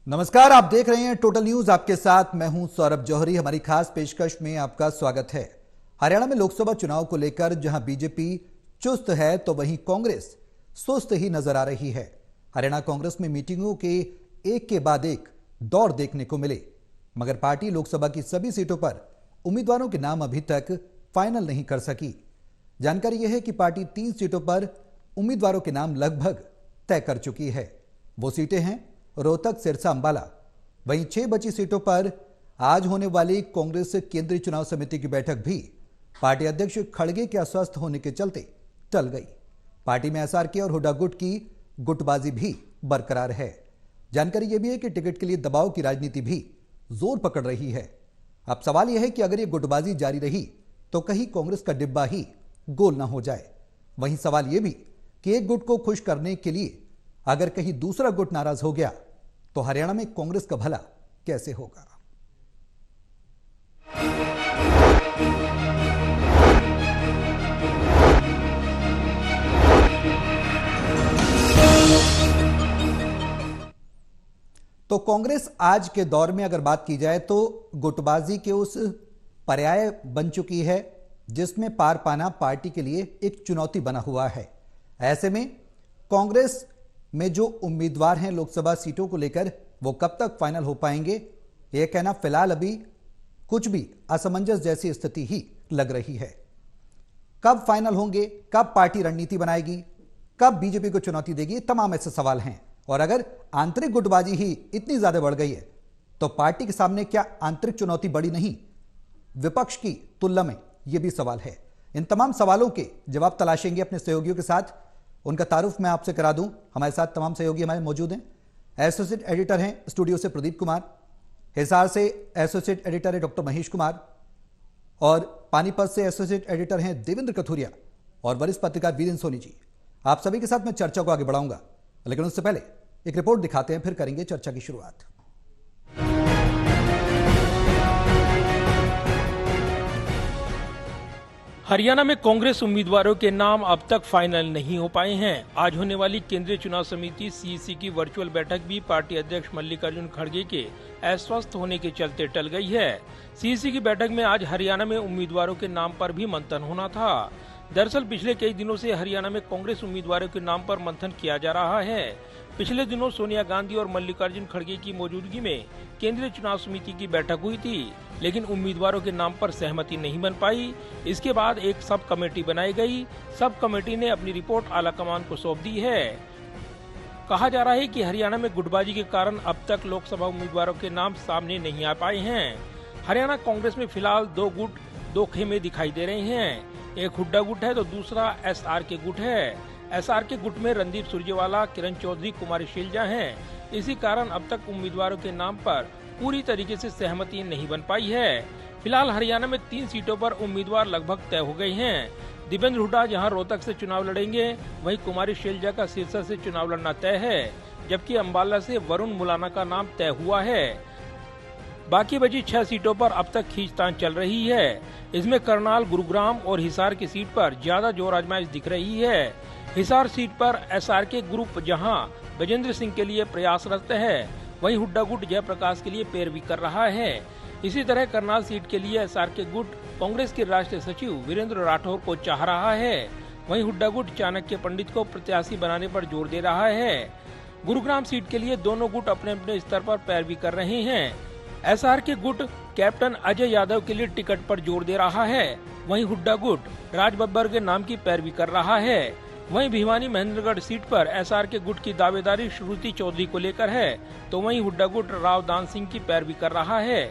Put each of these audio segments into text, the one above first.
नमस्कार, आप देख रहे हैं टोटल न्यूज। आपके साथ मैं हूं सौरभ जौहरी। हमारी खास पेशकश में आपका स्वागत है। हरियाणा में लोकसभा चुनाव को लेकर जहां बीजेपी चुस्त है तो वहीं कांग्रेस सुस्त ही नजर आ रही है। हरियाणा कांग्रेस में मीटिंगों के एक के बाद एक दौर देखने को मिले, मगर पार्टी लोकसभा की सभी सीटों पर उम्मीदवारों के नाम अभी तक फाइनल नहीं कर सकी। जानकारी यह है कि पार्टी 3 सीटों पर उम्मीदवारों के नाम लगभग तय कर चुकी है। वो सीटें हैं रोहतक, सिरसा, अंबाला। वहीं 6 बची सीटों पर आज होने वाली कांग्रेस केंद्रीय चुनाव समिति की बैठक भी पार्टी अध्यक्ष खड़गे के अस्वस्थ होने के चलते टल गई। पार्टी में एसआरके और हुड्डा गुट की गुटबाजी भी बरकरार है। जानकारी यह भी है कि टिकट के लिए दबाव की राजनीति भी जोर पकड़ रही है। अब सवाल यह है कि अगर यह गुटबाजी जारी रही तो कहीं कांग्रेस का डिब्बा ही गोल ना हो जाए। वहीं सवाल यह भी कि एक गुट को खुश करने के लिए अगर कहीं दूसरा गुट नाराज हो गया तो हरियाणा में कांग्रेस का भला कैसे होगा। तो कांग्रेस आज के दौर में अगर बात की जाए तो गुटबाजी के उस पर्याय बन चुकी है जिसमें पार पाना पार्टी के लिए एक चुनौती बना हुआ है। ऐसे में कांग्रेस में जो उम्मीदवार हैं लोकसभा सीटों को लेकर वो कब तक फाइनल हो पाएंगे, यह कहना फिलहाल अभी कुछ भी असमंजस जैसी स्थिति ही लग रही है। कब फाइनल होंगे, कब पार्टी रणनीति बनाएगी, कब बीजेपी को चुनौती देगी, तमाम ऐसे सवाल हैं। और अगर आंतरिक गुटबाजी ही इतनी ज्यादा बढ़ गई है तो पार्टी के सामने क्या आंतरिक चुनौती बड़ी नहीं विपक्ष की तुलना में, यह भी सवाल है। इन तमाम सवालों के जवाब तलाशेंगे अपने सहयोगियों के साथ। उनका तारुफ मैं आपसे करा दूं। हमारे साथ तमाम सहयोगी हमारे मौजूद हैं। एसोसिएट एडिटर हैं स्टूडियो से प्रदीप कुमार, हिसार से एसोसिएट एडिटर है डॉक्टर महेश कुमार, और पानीपत से एसोसिएट एडिटर हैं देवेंद्र कथुरिया, और वरिष्ठ पत्रकार वीरेंद्र सोनी जी। आप सभी के साथ मैं चर्चा को आगे बढ़ाऊंगा, लेकिन उससे पहले एक रिपोर्ट दिखाते हैं, फिर करेंगे चर्चा की शुरुआत। हरियाणा में कांग्रेस उम्मीदवारों के नाम अब तक फाइनल नहीं हो पाए हैं। आज होने वाली केंद्रीय चुनाव समिति सीईसी की वर्चुअल बैठक भी पार्टी अध्यक्ष मल्लिकार्जुन खड़गे के अस्वस्थ होने के चलते टल गई है। सीईसी की बैठक में आज हरियाणा में उम्मीदवारों के नाम पर भी मंथन होना था। दरअसल पिछले कई दिनों से हरियाणा में कांग्रेस उम्मीदवारों के नाम पर मंथन किया जा रहा है। पिछले दिनों सोनिया गांधी और मल्लिकार्जुन खड़गे की मौजूदगी में केंद्रीय चुनाव समिति की बैठक हुई थी, लेकिन उम्मीदवारों के नाम पर सहमति नहीं बन पाई। इसके बाद एक सब कमेटी बनाई गई। सब कमेटी ने अपनी रिपोर्ट आलाकमान को सौंप दी है। कहा जा रहा है कि हरियाणा में गुटबाजी के कारण अब तक लोकसभा उम्मीदवारों के नाम सामने नहीं आ पाए हैं। हरियाणा कांग्रेस में फिलहाल 2 गुट 2 खेमे दिखाई दे रहे हैं। एक हुड्डा गुट है तो दूसरा एसआरके गुट है। एसआरके गुट में रणदीप सुरजेवाला, किरण चौधरी, कुमारी शैलजा हैं। इसी कारण अब तक उम्मीदवारों के नाम पर पूरी तरीके से सहमति नहीं बन पाई है। फिलहाल हरियाणा में 3 सीटों पर उम्मीदवार लगभग तय हो गए हैं। देवेंद्र हुड्डा जहां रोहतक से चुनाव लड़ेंगे, वहीं कुमारी शैलजा का सिरसा से चुनाव लड़ना तय है, जबकि अंबाला से वरुण मुलाना का नाम तय हुआ है। बाकी बची 6 सीटों पर अब तक खींचतान चल रही है। इसमें करनाल, गुरुग्राम और हिसार की सीट पर ज्यादा जोर आजमाइश दिख रही है। हिसार सीट पर एसआरके ग्रुप जहां गजेंद्र सिंह के लिए प्रयासरत है, वहीं हुड्डा गुट जयप्रकाश के लिए पैरवी कर रहा है। इसी तरह करनाल सीट के लिए एसआरके गुट कांग्रेस के राष्ट्रीय सचिव वीरेंद्र राठौर को चाह रहा है, वहीं हुड्डा गुट चाणक्य पंडित को प्रत्याशी बनाने पर जोर दे रहा है। गुरुग्राम सीट के लिए दोनों गुट अपने अपने स्तर पर पैरवी कर रहे हैं। एसआरके गुट कैप्टन अजय यादव के लिए टिकट पर जोर दे रहा है, वहीं हुड्डा गुट राज बब्बर के नाम की पैरवी कर रहा है। वहीं भिवानी महेंद्रगढ़ सीट पर एसआरके गुट की दावेदारी श्रुति चौधरी को लेकर है, तो वहीं हुड्डा गुट राव दान सिंह की पैरवी कर रहा है।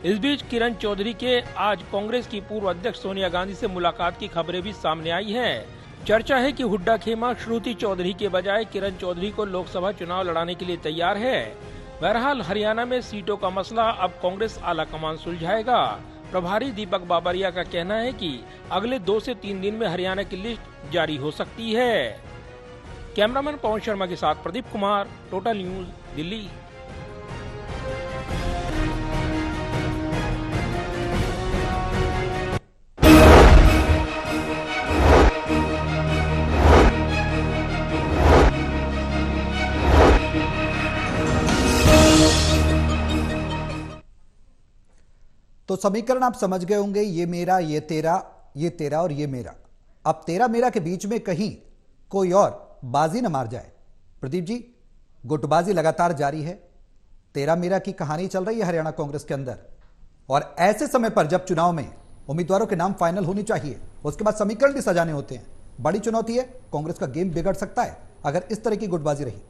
इस बीच किरण चौधरी के आज कांग्रेस की पूर्व अध्यक्ष सोनिया गांधी से मुलाकात की खबरें भी सामने आई हैं। चर्चा है कि हुड्डा खेमा श्रुति चौधरी के बजाय किरण चौधरी को लोकसभा चुनाव लड़ाने के लिए तैयार है। बहरहाल हरियाणा में सीटों का मसला अब कांग्रेस आलाकमान सुलझाएगा। प्रभारी दीपक बाबरिया का कहना है कि अगले 2 से 3 दिन में हरियाणा की लिस्ट जारी हो सकती है। कैमरामैन पवन शर्मा के साथ प्रदीप कुमार, टोटल न्यूज, दिल्ली। तो समीकरण आप समझ गए होंगे, ये मेरा, ये तेरा और ये मेरा। अब तेरा मेरा के बीच में कहीं कोई और बाजी न मार जाए। प्रदीप जी, गुटबाजी लगातार जारी है, तेरा मेरा की कहानी चल रही है हरियाणा कांग्रेस के अंदर। और ऐसे समय पर जब चुनाव में उम्मीदवारों के नाम फाइनल होनी चाहिए, उसके बाद समीकरण भी सजाने होते हैं, बड़ी चुनौती है। कांग्रेस का गेम बिगड़ सकता है अगर इस तरह की गुटबाजी रही।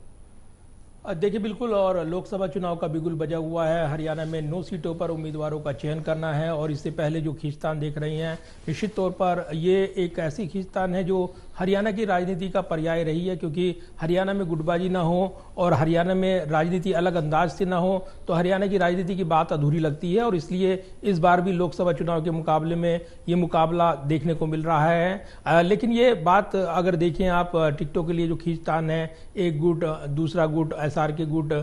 देखिए बिल्कुल, और लोकसभा चुनाव का बिगुल बजा हुआ है। हरियाणा में 9 सीटों पर उम्मीदवारों का चयन करना है और इससे पहले जो खींचतान देख रही हैं, निश्चित तौर पर ये एक ऐसी खींचतान है जो हरियाणा की राजनीति का पर्याय रही है, क्योंकि हरियाणा में गुटबाजी ना हो और हरियाणा में राजनीति अलग अंदाज से ना हो तो हरियाणा की राजनीति की बात अधूरी लगती है। और इसलिए इस बार भी लोकसभा चुनाव के मुकाबले में ये मुकाबला देखने को मिल रहा है। लेकिन ये बात अगर देखें आप, टिकटों के लिए जो खींचतान है, एक गुट दूसरा गुट, एसआर के गुट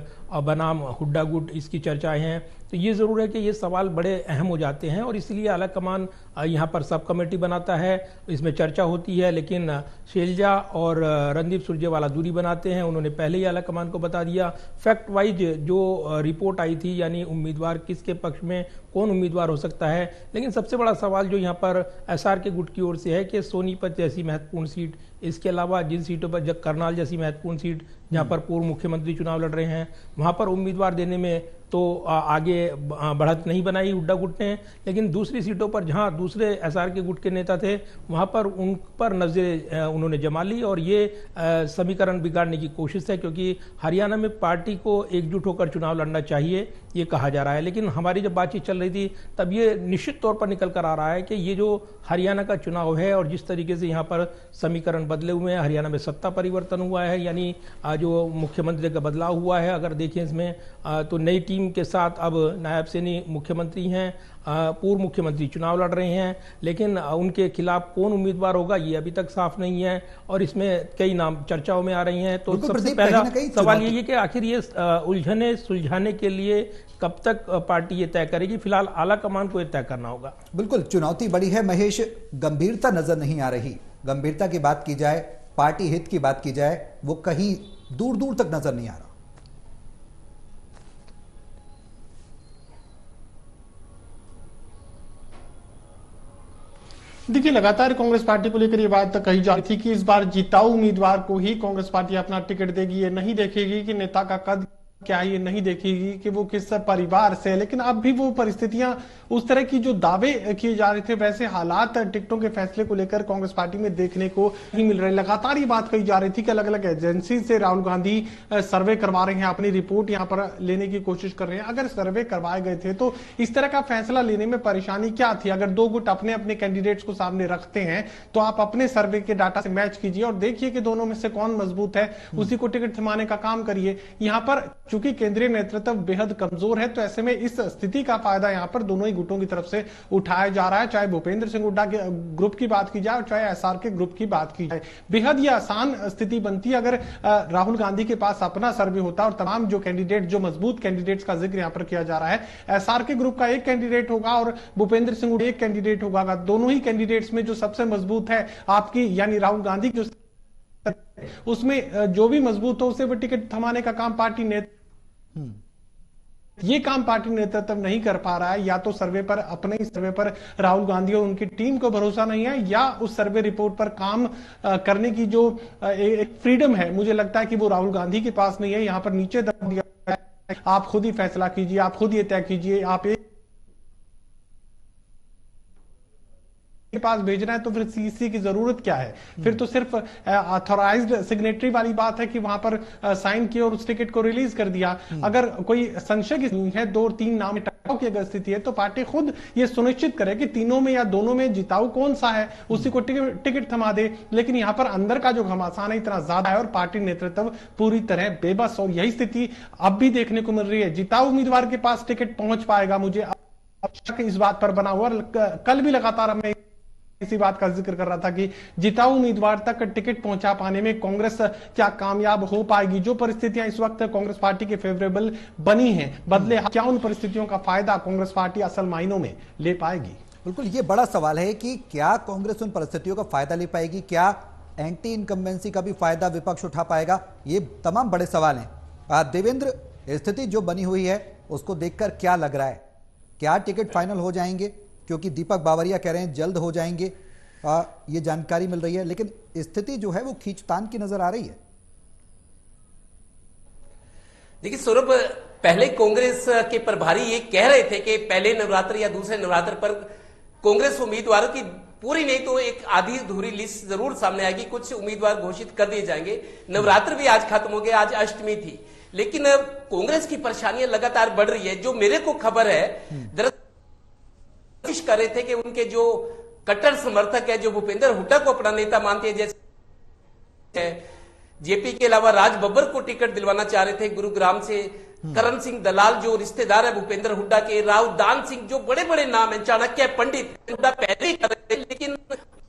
बनाम हुड्डा गुट, इसकी चर्चाएं हैं, तो ये जरूर है कि ये सवाल बड़े अहम हो जाते हैं और इसलिए आला कमान यहाँ पर सब कमेटी बनाता है, इसमें चर्चा होती है। लेकिन शैलजा और रणदीप सुरजेवाला दूरी बनाते हैं, उन्होंने पहले ही आला कमान को बता दिया। फैक्ट वाइज जो रिपोर्ट आई थी, यानी उम्मीदवार किसके पक्ष में कौन उम्मीदवार हो सकता है। लेकिन सबसे बड़ा सवाल जो यहाँ पर एसआर के गुट की ओर से है कि सोनीपत जैसी महत्वपूर्ण सीट, इसके अलावा जिन सीटों पर, जब करनाल जैसी महत्वपूर्ण सीट जहाँ पर पूर्व मुख्यमंत्री चुनाव लड़ रहे हैं, वहां पर उम्मीदवार देने में तो आगे बढ़त नहीं बनाई हुड्डा गुट ने। लेकिन दूसरी सीटों पर जहां दूसरे एसआर के गुट के नेता थे, वहां पर उन पर नजरें उन्होंने जमा ली और ये समीकरण बिगाड़ने की कोशिश है, क्योंकि हरियाणा में पार्टी को एकजुट होकर चुनाव लड़ना चाहिए, ये कहा जा रहा है। लेकिन हमारी जब बातचीत चल रही थी तब ये निश्चित तौर पर निकल कर आ रहा है कि ये जो हरियाणा का चुनाव है और जिस तरीके से यहाँ पर समीकरण बदले हुए हैं, हरियाणा में सत्ता परिवर्तन हुआ है, यानी जो मुख्यमंत्री का बदलाव हुआ है, अगर देखें इसमें तो नई टीम के साथ अब नायब सेनी मुख्यमंत्री हैं, पूर्व मुख्यमंत्री चुनाव लड़ रहे हैं, लेकिन उनके खिलाफ कौन उम्मीदवार होगा ये अभी तक साफ नहीं है और इसमें कई नाम चर्चाओं में आ रही हैं। तो सबसे पहला सवाल ये है कि आखिर ये उलझने सुलझाने के लिए कब तक पार्टी ये तय करेगी। फिलहाल आला कमान को ये तय करना होगा। बिल्कुल, चुनौती बड़ी है महेश, गंभीरता नजर नहीं आ रही। गंभीरता की बात की जाए, पार्टी हित की बात की जाए, वो कहीं दूर दूर तक नजर नहीं आ रहा। देखिए, लगातार कांग्रेस पार्टी को लेकर ये बात कही जा रही थी कि इस बार जिताऊ उम्मीदवार को ही कांग्रेस पार्टी अपना टिकट देगी। ये नहीं देखेगी कि नेता का कद क्या, ये नहीं देखेगी कि वो किस परिवार से है। लेकिन अब भी वो परिस्थितियां, उस तरह की जो दावे किए जा रहे थे, वैसे हालात टिकटों के फैसले को लेकर कांग्रेस पार्टी में देखने को नहीं मिल रहे। लगातार ये बात कही जा रही थी कि अलग अलग एजेंसी से राहुल गांधी सर्वे करवा रहे हैं, अपनी रिपोर्ट यहां पर लेने की कोशिश कर रहे हैं। अगर सर्वे करवाए गए थे तो इस तरह का फैसला लेने में परेशानी क्या थी? अगर दो गुट अपने अपने कैंडिडेट्स को सामने रखते हैं तो आप अपने सर्वे के डाटा से मैच कीजिए और देखिए कि दोनों में से कौन मजबूत है, उसी को टिकट थमाने का काम करिए। यहां पर चूंकि केंद्रीय नेतृत्व बेहद कमजोर है, तो ऐसे में इस स्थिति का फायदा यहां पर दोनों ही गुटों की तरफ से उठाया जा रहा है। चाहे भूपेंद्र सिंह हुड्डा के ग्रुप की बात की जाए और चाहे एसआर के ग्रुप की बात की जाए, बेहद ही आसान स्थिति बनती है अगर राहुल गांधी के पास अपना सर्वे होता और तमाम जो कैंडिडेट, जो मजबूत कैंडिडेट्स का जिक्र यहां पर किया जा रहा है, एसआर के ग्रुप का एक कैंडिडेट होगा और भूपेंद्र सिंह हुड्डा एक कैंडिडेट होगा। दोनों ही कैंडिडेट्स में जो सबसे मजबूत है आपकी, यानी राहुल गांधी जो उसमें जो भी मजबूत हो उसे वो टिकट थमाने का काम पार्टी ये काम पार्टी नेतृत्व नहीं कर पा रहा है। या तो सर्वे पर, अपने ही सर्वे पर राहुल गांधी और उनकी टीम को भरोसा नहीं है, या उस सर्वे रिपोर्ट पर काम करने की जो एक फ्रीडम है, मुझे लगता है कि वो राहुल गांधी के पास नहीं है। यहां पर नीचे दब दिया है, आप खुद ही फैसला कीजिए, आप खुद ये तय कीजिए, आप के पास भेजना है तो फिर सीसी की जरूरत क्या है? फिर तो सिर्फ ऑथराइज्ड सिग्नेटरी वाली बात है कि वहां पर साइन किया और उस टिकट को रिलीज कर दिया। अगर कोई संशय की है, 2-3 नाम टकराव की अगर स्थिति है, तो पार्टी खुद ये सुनिश्चित करे कि तीनों में या दोनों में जिताऊ कौन सा है, उसी को टिकट थमा दे। लेकिन यहां पर अंदर का जो घमासान है इतना ज्यादा है और पार्टी नेतृत्व पूरी तरह बेबस, और यही स्थिति अब भी देखने को मिल रही है। जिताऊ उम्मीदवार के पास टिकट पहुंच पाएगा, मुझे शक इस बात पर बना हुआ। कल भी लगातार हमने इसी बात का जिक्र कर रहा था कि जिताऊ उम्मीदवार तक टिकट पहुंचा पाने में कांग्रेस क्या कामयाब हो पाएगी? जो परिस्थितियां इस वक्त कांग्रेस पार्टी के फेवरेबल बनी हैं, बदले क्या उन परिस्थितियों का फायदा कांग्रेस पार्टी असल मायनों में ले पाएगी? बिल्कुल, ये बड़ा सवाल है कि क्या कांग्रेस उन परिस्थितियों का फायदा ले पाएगी, क्या एंटी इनकम्बेंसी का भी फायदा विपक्ष उठा पाएगा? ये तमाम बड़े सवाल हैं। देवेंद्र, स्थिति जो बनी हुई है उसको देखकर क्या लग रहा है? क्या टिकट फाइनल हो जाएंगे? क्योंकि दीपक बावरिया कह रहे हैं जल्द हो जाएंगे, ये जानकारी मिल रही है, लेकिन स्थिति जो है वो खींचतान की नजर आ रही है। देखिए सौरभ, पहले कांग्रेस के प्रभारी ये कह रहे थे कि पहले नवरात्र या दूसरे नवरात्र पर कांग्रेस उम्मीदवारों की पूरी नहीं तो एक आधी अधूरी लिस्ट जरूर सामने आएगी, कुछ उम्मीदवार घोषित कर दिए जाएंगे। नवरात्र भी आज खत्म हो गया, आज अष्टमी थी, लेकिन कांग्रेस की परेशानियां लगातार बढ़ रही है। जो मेरे को खबर है, कोशिश कर रहे थे कि उनके जो कट्टर समर्थक है, जो भूपेंद्र हुड्डा को अपना नेता मानते हैं, जैसे जेपी के अलावा राज बब्बर को टिकट दिलवाना चाह रहे थे गुरुग्राम से, करण सिंह दलाल जो रिश्तेदार है भूपेंद्र हुड्डा के, राव दान सिंह, जो बड़े बड़े नाम है, चाणक्य पंडित हुड्डा पहले ही कर रहे थे, लेकिन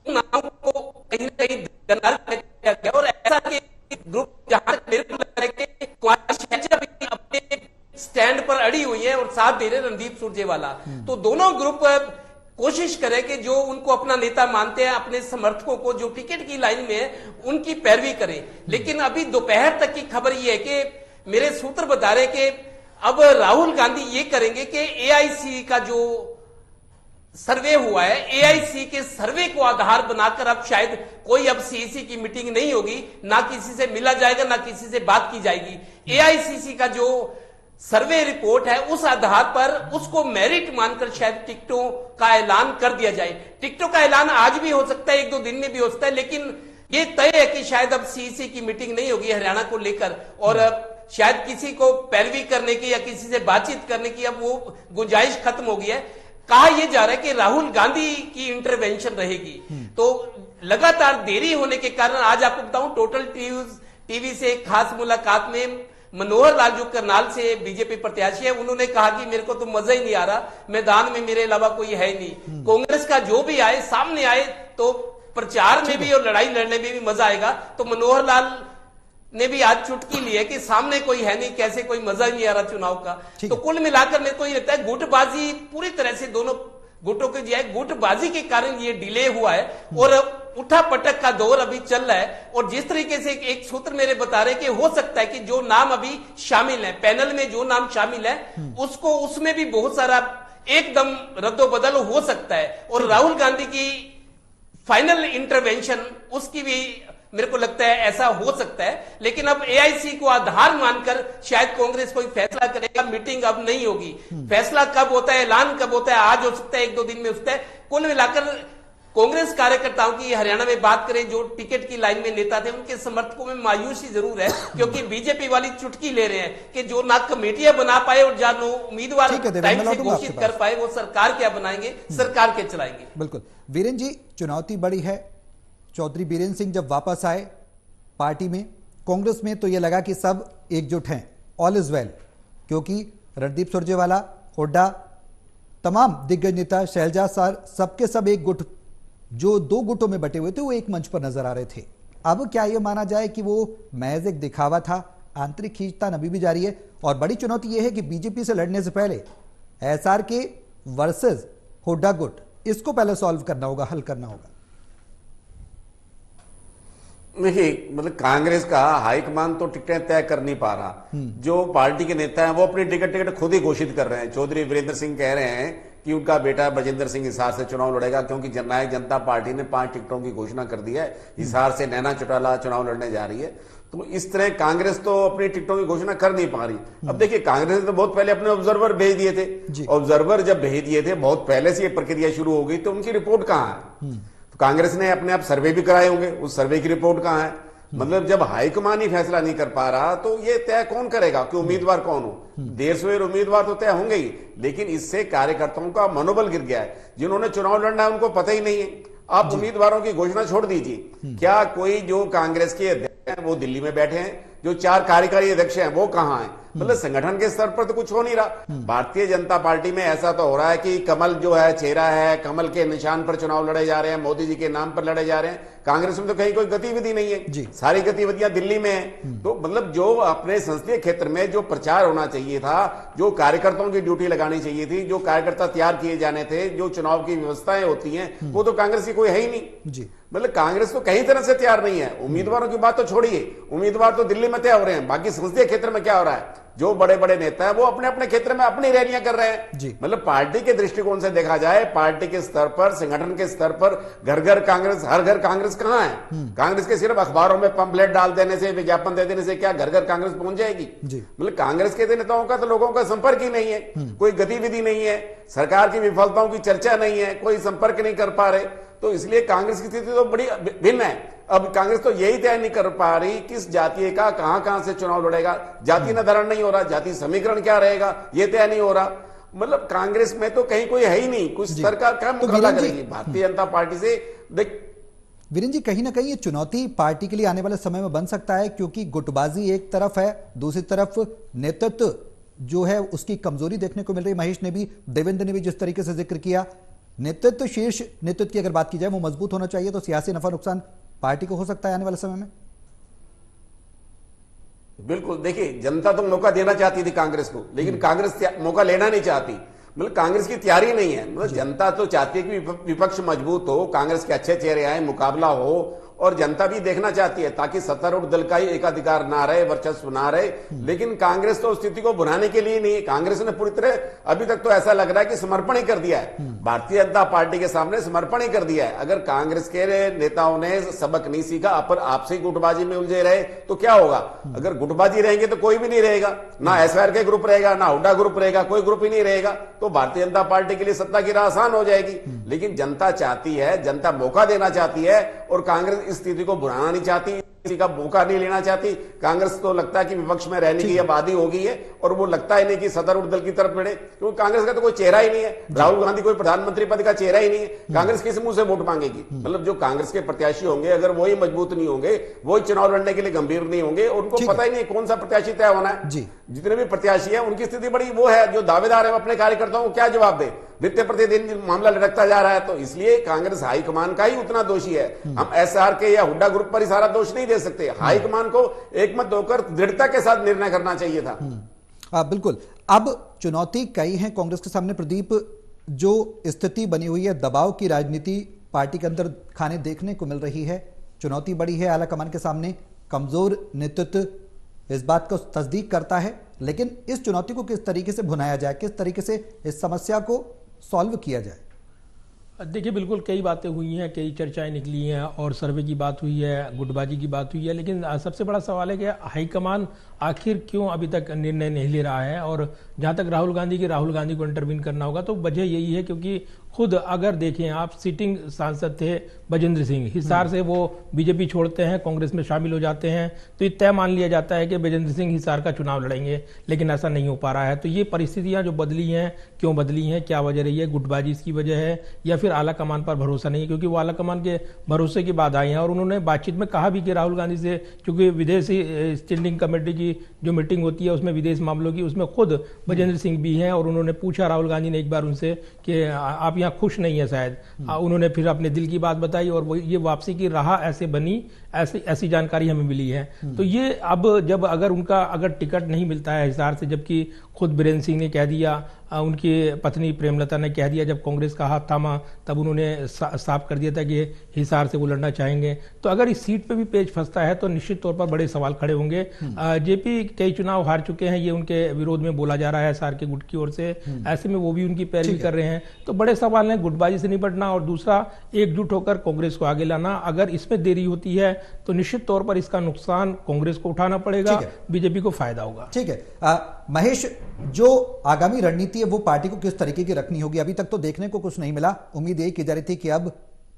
नाम को कहीं ना कहीं दरकिनार किया गया। और ऐसा कि ग्रुप जहां तक मेरे को लग रहा है कि कुमारी शैलजा भी अपने स्टैंड पर अड़ी हुई है और साथ दे रहे रणदीप सुरजेवाला। तो दोनों ग्रुप कोशिश करें कि जो उनको अपना नेता मानते हैं, अपने समर्थकों को जो टिकट की लाइन में है, उनकी पैरवी करें। लेकिन अभी दोपहर तक की खबर यह है कि मेरे सूत्र बता रहे कि अब राहुल गांधी ये करेंगे कि एआईसी का जो सर्वे हुआ है, एआईसी के सर्वे को आधार बनाकर अब शायद कोई अब सीईसी की मीटिंग नहीं होगी, ना किसी से मिला जाएगा, ना किसी से बात की जाएगी। एआईसीसी का जो सर्वे रिपोर्ट है, उस आधार पर उसको मेरिट मानकर शायद टिकटों का ऐलान कर दिया जाए। टिकटों का ऐलान आज भी हो सकता है, 1-2 दिन में भी हो सकता है, लेकिन ये तय है कि शायद अब सीईसी की मीटिंग नहीं होगी हरियाणा को लेकर, और शायद किसी को पैरवी करने की या किसी से बातचीत करने की अब वो गुंजाइश खत्म हो गई है। कहा यह जा रहा है कि राहुल गांधी की इंटरवेंशन रहेगी। तो लगातार देरी होने के कारण आज आपको बताऊं, टोटल टीवी से एक खास मुलाकात में मनोहर लाल जो करनाल से बीजेपी प्रत्याशी है, उन्होंने कहा कि मेरे को तो मजा ही नहीं आ रहा, मैदान में मेरे अलावा कोई है ही नहीं। कांग्रेस का जो भी आए सामने आए तो प्रचार में भी और लड़ाई लड़ने में भी मजा आएगा। तो मनोहर लाल ने भी आज चुटकी ली है कि सामने कोई है नहीं, कैसे कोई मजा ही नहीं आ रहा चुनाव का। तो कुल मिलाकर मेरे को ये लगता है गुटबाजी पूरी तरह से दोनों गुटों के जो है गुटबाजी के कारण ये डिले हुआ है और उठा पटक का दौर अभी चल रहा है। और जिस तरीके से एक सूत्र मेरे बता रहे कि हो सकता है कि जो नाम अभी शामिल है पैनल में, जो नाम शामिल है उसको उसमें भी बहुत सारा एकदम रद्दोबदल हो सकता है। और राहुल गांधी की फाइनल इंटरवेंशन उसकी भी मेरे को लगता है ऐसा हो सकता है। लेकिन अब एआईसी को आधार मानकर शायद कांग्रेस कोई फैसला करेगा, मीटिंग अब नहीं होगी। फैसला कब होता है, ऐलान कब होता है, आज हो सकता है, 1-2 दिन में होता है। कुल मिलाकर कांग्रेस कार्यकर्ताओं की हरियाणा में बात करें, जो टिकट की लाइन में नेता थे, उनके समर्थकों में मायूसी जरूर है, क्योंकि बीजेपी वाली चुटकी ले रहे हैं कि जो ना कमेटियां बना पाए और जो उम्मीदवार टाइम से घोषित कर पाए, वो सरकार क्या बनाएंगे, सरकार के चलाएंगे। बिल्कुल वीरेंद्र जी, चुनौती बड़ी है। चौधरी बीरेंद्र सिंह जब वापस आए पार्टी में, कांग्रेस में, तो यह लगा कि सब एकजुट हैं, ऑल इज वेल, क्योंकि रणदीप सुरजेवाला, हुड्डा, तमाम दिग्गज नेता, शैलजा सर, सबके सब एक गुट, जो 2 गुटों में बटे हुए थे, वो एक मंच पर नजर आ रहे थे। अब क्या यह माना जाए कि वो महज एक दिखावा था, आंतरिक खींचतान अभी भी जारी है? और बड़ी चुनौती यह है कि बीजेपी से लड़ने से पहले एसआरके वर्सेस हुड्डा गुट, इसको पहले सॉल्व करना होगा, हल करना होगा। देखिए, मतलब कांग्रेस का हाईकमान तो टिकटें तय कर नहीं पा रहा। जो पार्टी के नेता हैं वो अपनी टिकट खुद ही घोषित कर रहे हैं। चौधरी वीरेंद्र सिंह कह रहे हैं कि उनका बेटा बजेंद्र सिंह हिसार से चुनाव लड़ेगा, क्योंकि जननायक जनता पार्टी ने 5 टिकटों की घोषणा कर दी है। हिसार से नैना चौटाला चुनाव लड़ने जा रही है। तो इस तरह कांग्रेस तो अपनी टिकटों की घोषणा कर नहीं पा रही। अब देखिए, कांग्रेस ने तो बहुत पहले अपने ऑब्जर्वर भेज दिए थे। ऑब्जर्वर जब भेज दिए थे, बहुत पहले से ये प्रक्रिया शुरू हो गई, तो उनकी रिपोर्ट कहां है? तो कांग्रेस ने अपने आप सर्वे भी कराए होंगे, उस सर्वे की रिपोर्ट कहां है? मतलब जब हाईकमान ही फैसला नहीं कर पा रहा, तो ये तय कौन करेगा कि उम्मीदवार कौन हो? देर सवेर उम्मीदवार तो तय होंगे ही, लेकिन इससे कार्यकर्ताओं का मनोबल गिर गया है। जिन्होंने चुनाव लड़ना है उनको पता ही नहीं है। आप उम्मीदवारों की घोषणा छोड़ दीजिए, क्या कोई जो कांग्रेस के अध्यक्ष हैं वो दिल्ली में बैठे हैं, जो 4 कार्यकारी अध्यक्ष हैं वो कहां हैं? मतलब संगठन के स्तर पर तो कुछ हो नहीं रहा। भारतीय जनता पार्टी में ऐसा तो हो रहा है कि कमल जो है, चेहरा है, कमल के निशान पर चुनाव लड़े जा रहे हैं, मोदी जी के नाम पर लड़े जा रहे हैं। कांग्रेस में तो कहीं कोई गतिविधि नहीं है, सारी गतिविधियां दिल्ली में है। तो मतलब जो अपने संसदीय क्षेत्र में जो प्रचार होना चाहिए था, जो कार्यकर्ताओं की ड्यूटी लगानी चाहिए थी, जो कार्यकर्ता तैयार किए जाने थे, जो चुनाव की व्यवस्थाएं होती हैं, वो तो कांग्रेस की कोई है ही नहीं। मतलब कांग्रेस तो कहीं तरह से तैयार नहीं है। उम्मीदवारों की बात तो छोड़िए, उम्मीदवार तो दिल्ली में तय हो रहे हैं, बाकी संसदीय क्षेत्र में क्या हो रहा है? जो बड़े बड़े नेता हैं वो अपने अपने क्षेत्र में अपनी रैलियां कर रहे हैं। जी। मतलब पार्टी के दृष्टिकोण से देखा जाए, पार्टी के स्तर पर, संगठन के स्तर पर घर घर कांग्रेस, हर घर कांग्रेस कहां है? कांग्रेस के सिर्फ अखबारों में पंपलेट डाल देने से, विज्ञापन दे देने से क्या घर घर कांग्रेस पहुंच जाएगी? मतलब कांग्रेस के नेताओं का तो लोगों का संपर्क ही नहीं है, कोई गतिविधि नहीं है, सरकार की विफलताओं की चर्चा नहीं है, कोई संपर्क नहीं कर पा रहे। तो इसलिए कांग्रेस की स्थिति तो बड़ी भिन्न है। अब कांग्रेस तो यही तय नहीं कर पा रही किस जातीय का कहां से चुनाव लड़ेगा। जाति निर्धारण नहीं हो रहा, जाति समीकरण क्या रहेगा ये तय नहीं हो रहा। मतलब कांग्रेस में तो कहीं कोई है ही नहीं, कुछ सरकार क्या मुकाबला करेगी भारतीय जनता पार्टी से। वीरेंद्र जी, कहीं ना कहीं ये चुनौती पार्टी के लिए आने वाले समय में बन सकता है, क्योंकि गुटबाजी एक तरफ है, दूसरी तरफ नेतृत्व जो है उसकी कमजोरी देखने को मिल रही है। महेश ने भी, देवेंद्र ने भी जिस तरीके से जिक्र किया, नेतृत्व, शीर्ष नेतृत्व की अगर बात की जाए वो मजबूत होना चाहिए, तो सियासी नफा नुकसान पार्टी को हो सकता है आने वाले समय में। बिल्कुल, देखिए जनता तो मौका देना चाहती थी कांग्रेस को, लेकिन कांग्रेस मौका लेना नहीं चाहती। मतलब कांग्रेस की तैयारी नहीं है। मतलब जनता तो चाहती है कि विपक्ष मजबूत हो, कांग्रेस के अच्छे चेहरे आए, मुकाबला हो, और जनता भी देखना चाहती है ताकि सत्तारूढ़ दल का ही एकाधिकार ना रहे, वर्चस्व ना रहे। लेकिन कांग्रेस तो स्थिति को बुराने के लिए नहीं, कांग्रेस ने पूरी तरह अभी तक तो ऐसा लग रहा है कि समर्पण ही कर दिया है, भारतीय जनता पार्टी के सामने समर्पण ही कर दिया है। अगर कांग्रेस के नेताओं ने सबक नहीं सीखा, पर आपसी गुटबाजी में उलझे रहे तो क्या होगा? अगर गुटबाजी रहेंगे तो कोई भी नहीं रहेगा, ना एसवाईआर के ग्रुप रहेगा, ना हुड्डा ग्रुप रहेगा, कोई ग्रुप ही नहीं रहेगा। तो भारतीय जनता पार्टी के लिए सत्ता की राह आसान हो जाएगी। लेकिन जनता चाहती है, जनता मौका देना चाहती है, और कांग्रेस इस स्थिति को बुराना नहीं चाहती, किसी का मौका नहीं लेना चाहती। कांग्रेस तो लगता है कि विपक्ष में रहने की अब आदी हो गई है, और वो लगता ही नहीं कि सत्तारूढ़ दल की तरफ बढ़े, क्योंकि कांग्रेस का तो कोई चेहरा ही नहीं है। राहुल गांधी कोई प्रधानमंत्री पद का चेहरा ही नहीं है। कांग्रेस किस मुंह से वोट मांगेगी? मतलब जो कांग्रेस के प्रत्याशी होंगे, अगर वही मजबूत नहीं होंगे, वही चुनाव लड़ने के लिए गंभीर नहीं होंगे, और उनको पता ही नहीं कौन सा प्रत्याशी तय होना है। जितने भी प्रत्याशी हैं उनकी स्थिति बड़ी वो है, जो दावेदार है अपने कार्यकर्ताओं को क्या जवाब दे? नित्य प्रतिदिन मामला लटकता जा रहा है। तो इसलिए कांग्रेस हाईकमान का ही उतना दोषी है। हम एसआर के या हुड्डा ग्रुप पर ही सारा दोष नहीं दे सकते। हाईकमान को एकमत होकर दृढ़ता के साथ निर्णय करना चाहिए था। बिल्कुल। अब चुनौती कई है कांग्रेस के सामने प्रदीप, जो स्थिति बनी हुई है, दबाव की राजनीति पार्टी के अंदर खाने देखने को मिल रही है। चुनौती बड़ी है आला कमान के सामने, कमजोर नेतृत्व इस बात को तस्दीक करता है। लेकिन इस चुनौती को किस तरीके से भुनाया जाए, किस तरीके से इस समस्या को सॉल्व किया जाए? देखिए, बिल्कुल कई बातें हुई हैं, कई चर्चाएं निकली हैं, और सर्वे की बात हुई है, गुटबाजी की बात हुई है। लेकिन सबसे बड़ा सवाल है कि हाईकमान आखिर क्यों अभी तक निर्णय नहीं ले रहा है। और जहां तक राहुल गांधी को इंटरवीन करना होगा, तो वजह यही है क्योंकि खुद अगर देखें आप, सिटिंग सांसद थे बजेंद्र सिंह, हिसार से वो बीजेपी छोड़ते हैं, कांग्रेस में शामिल हो जाते हैं, तो ये तय मान लिया जाता है कि बजेंद्र सिंह हिसार का चुनाव लड़ेंगे। लेकिन ऐसा नहीं हो पा रहा है। तो ये परिस्थितियां जो बदली हैं, क्यों बदली हैं, क्या वजह रही है? गुटबाजी इसकी वजह है, या फिर आला कमान पर भरोसा नहीं है? क्योंकि वो आला कमान के भरोसे के बाद आए हैं, और उन्होंने बातचीत में कहा भी कि राहुल गांधी से, क्योंकि विदेशी स्टैंडिंग कमेटी की जो मीटिंग होती है उसमें विदेश मामलों की, उसमें खुद बजेंद्र सिंह भी हैं, और उन्होंने पूछा राहुल गांधी ने एक बार उनसे कि आप यहाँ खुश नहीं है शायद। उन्होंने फिर अपने दिल की बात बताई, और वो ये वापसी की राह ऐसे बनी, ऐसी जानकारी हमें मिली है। तो ये अब जब अगर टिकट नहीं मिलता है हिसार से, जबकि खुद बीरेंद्र सिंह ने कह दिया, उनकी पत्नी प्रेमलता ने कह दिया, जब कांग्रेस का हाथ थामा तब उन्होंने साफ कर दिया था कि हिसार से वो लड़ना चाहेंगे। तो अगर इस सीट पे भी पेच फंसता है तो निश्चित तौर पर बड़े सवाल खड़े होंगे। जेपी कई चुनाव हार चुके हैं, ये उनके विरोध में बोला जा रहा है हिसार के गुट की ओर से। ऐसे में वो भी उनकी पैरवी कर रहे हैं। तो बड़े सवाल हैं, गुटबाजी से निपटना, और दूसरा एकजुट होकर कांग्रेस को आगे लाना। अगर इसमें देरी होती है तो निश्चित तौर पर इसका नुकसान कांग्रेस को उठाना पड़ेगा, बीजेपी को फायदा होगा। ठीक है महेश, जो आगामी रणनीति है वो पार्टी को किस तरीके की रखनी होगी? अभी तक तो देखने को कुछ नहीं मिला। उम्मीद यही की जा रही थी कि अब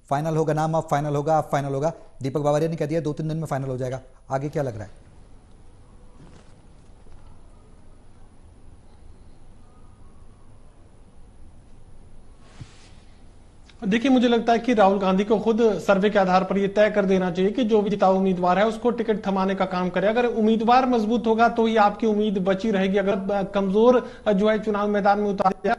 फाइनल होगा, नाम अब फाइनल होगा, अब फाइनल होगा। दीपक बावरिया ने कह दिया 2-3 दिन में फाइनल हो जाएगा। आगे क्या लग रहा है? देखिए, मुझे लगता है कि राहुल गांधी को खुद सर्वे के आधार पर यह तय कर देना चाहिए कि जो भी जिता उम्मीदवार है उसको टिकट थमाने का काम करे। अगर उम्मीदवार मजबूत होगा तो ही आपकी उम्मीद बची रहेगी। अगर कमजोर जो है चुनाव मैदान में उतार दिया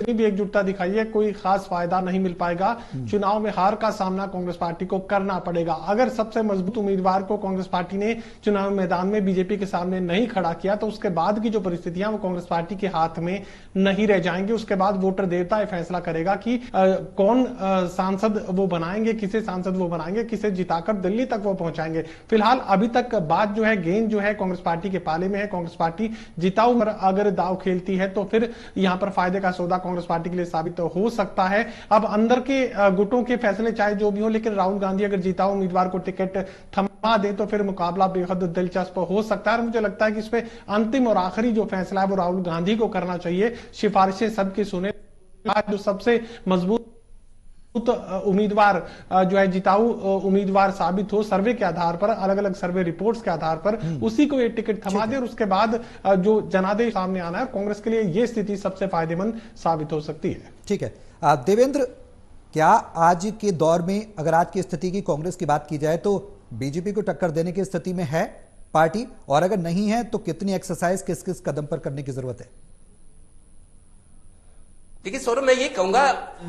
जितनी भी एकजुटता दिखाई है कोई खास फायदा नहीं मिल पाएगा। चुनाव में हार का सामना कांग्रेस पार्टी को करना पड़ेगा। अगर सबसे मजबूत उम्मीदवार को कांग्रेस पार्टी ने चुनाव मैदान में बीजेपी के सामने नहीं खड़ा किया तो उसके बाद की जो परिस्थितियां वो कांग्रेस पार्टी के हाथ में नहीं रह जाएंगी। उसके बाद वोटर देवता फैसला करेगा कि कौन सांसद वो बनाएंगे, किसे सांसद वो बनाएंगे, किसे जिताकर दिल्ली तक वो पहुंचाएंगे। फिलहाल अभी तक बात जो है, गेंद जो है कांग्रेस पार्टी के पाले में है। कांग्रेस पार्टी जिताऊ अगर दाव खेलती है तो फिर यहां पर फायदे का सौदा कांग्रेस पार्टी के लिए साबित हो सकता है। अब अंदर के गुटों के फैसले चाहे जो भी हो, लेकिन राहुल गांधी अगर जिताऊ उम्मीदवार को टिकट थमा दे तो फिर मुकाबला बेहद दिलचस्प हो सकता है। और मुझे लगता है कि इसमें अंतिम और आखिरी जो फैसला है वो राहुल गांधी को करना चाहिए। सिफारिशें सबकी सुने, जो सबसे मजबूत उम्मीदवार जो है जिताऊ उम्मीदवार साबित हो सर्वे के आधार पर, अलग अलग सर्वे रिपोर्ट्स के आधार पर, उसी को ये टिकट थमा दे और उसके बाद जो जनादेश सामने आना है कांग्रेस के लिए ये स्थिति सबसे फायदेमंद साबित हो सकती है। ठीक है देवेंद्र, क्या आज के दौर में अगर आज की स्थिति की कांग्रेस की बात की जाए तो बीजेपी को टक्कर देने की स्थिति में है पार्टी, और अगर नहीं है तो कितनी एक्सरसाइज किस किस कदम पर करने की जरूरत है? देखिए सौरभ, मैं ये कहूंगा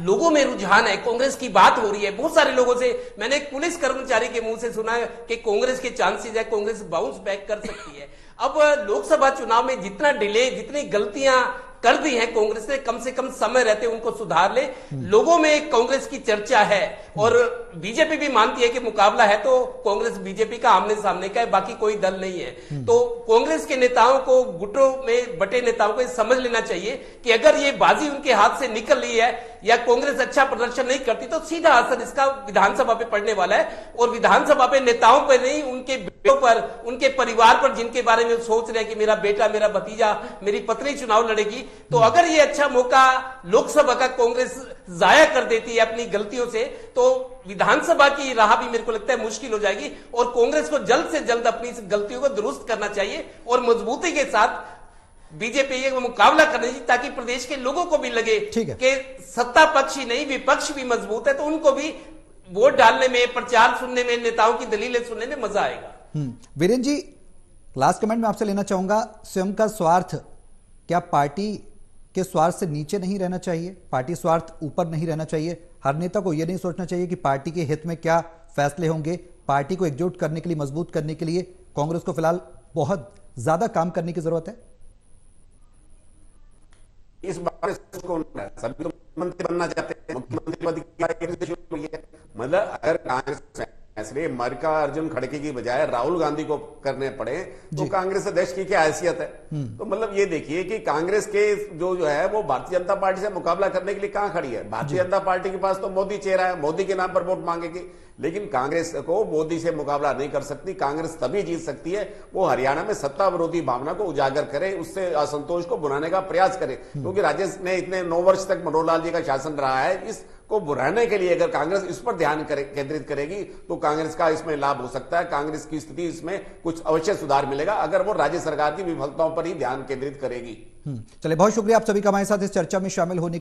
लोगों में रुझान है, कांग्रेस की बात हो रही है बहुत सारे लोगों से। मैंने एक पुलिस कर्मचारी के मुंह से सुना कि कांग्रेस के चांसेस है, कांग्रेस बाउंस बैक कर सकती है। अब लोकसभा चुनाव में जितना डिले, जितनी गलतियां कर दी है कांग्रेस ने, कम से कम समय रहते उनको सुधार ले। लोगों में कांग्रेस की चर्चा है और बीजेपी भी मानती है कि मुकाबला है तो कांग्रेस बीजेपी का आमने सामने का है, बाकी कोई दल नहीं है। तो कांग्रेस के नेताओं को, गुटों में बटे नेताओं को समझ लेना चाहिए कि अगर ये बाजी उनके हाथ से निकल रही है या कांग्रेस अच्छा प्रदर्शन नहीं करती तो सीधा असर इसका विधानसभा पे पड़ने वाला है। और विधानसभा पे नेताओं पर नहीं, उनके बेटों पर, उनके परिवार पर, जिनके बारे में सोच रहे हैं कि मेरा बेटा, मेरा भतीजा, मेरी पत्नी चुनाव लड़ेगी, तो अगर ये अच्छा मौका लोकसभा का कांग्रेस जाया कर देती है अपनी गलतियों से, तो विधानसभा की राह भी मेरे को लगता है मुश्किल हो जाएगी। और कांग्रेस को जल्द से जल्द अपनी इस गलतियों को दुरुस्त करना चाहिए और मजबूती के साथ बीजेपी का मुकाबला करना चाहिए, ताकि प्रदेश के लोगों को भी लगे कि सत्ता पक्ष ही नहीं विपक्ष भी मजबूत है, तो उनको भी वोट डालने में, प्रचार सुनने में, नेताओं की दलीलें सुनने में मजा आएगा। वीरेंद्र जी, लास्ट कमेंट में आपसे लेना चाहूंगा, स्वयं का स्वार्थ क्या पार्टी के स्वार्थ से नीचे नहीं रहना चाहिए? पार्टी स्वार्थ ऊपर नहीं रहना चाहिए? हर नेता को यह नहीं सोचना चाहिए कि पार्टी के हित में क्या फैसले होंगे? पार्टी को एकजुट करने के लिए, मजबूत करने के लिए कांग्रेस को फिलहाल बहुत ज्यादा काम करने की जरूरत है। इस बार सभी तो मुख्यमंत्री बनना चाहते हैं, मुख्यमंत्री पद की, मतलब अगर कांग्रेस फैसले मल्लिकार्जुन खड़गे की बजाय राहुल गांधी को करने पड़े तो कांग्रेस अध्यक्ष की क्या हैसियत है? तो मतलब ये देखिए कि कांग्रेस के जो है वो भारतीय जनता पार्टी से मुकाबला करने के लिए कहां खड़ी है। भारतीय जनता पार्टी के पास तो मोदी चेहरा है, मोदी के नाम पर वोट मांगेगी, लेकिन कांग्रेस को मोदी से मुकाबला नहीं कर सकती। कांग्रेस तभी जीत सकती है वो हरियाणा में सत्ता विरोधी भावना को उजागर करे, उससे असंतोष को बुलाने का प्रयास करे, क्योंकि राजस्थान में इतने 9 वर्ष तक मनोहर लाल जी का शासन रहा है। इसको बुराने के लिए अगर कांग्रेस इस पर ध्यान केंद्रित करेगी तो कांग्रेस का इसमें लाभ हो सकता है। कांग्रेस की स्थिति इसमें कुछ अवश्य सुधार मिलेगा अगर वो राज्य सरकार की विफलताओं पर ही ध्यान केंद्रित करेगी। चलिए, बहुत शुक्रिया आप सभी का हमारे साथ इस चर्चा में शामिल होने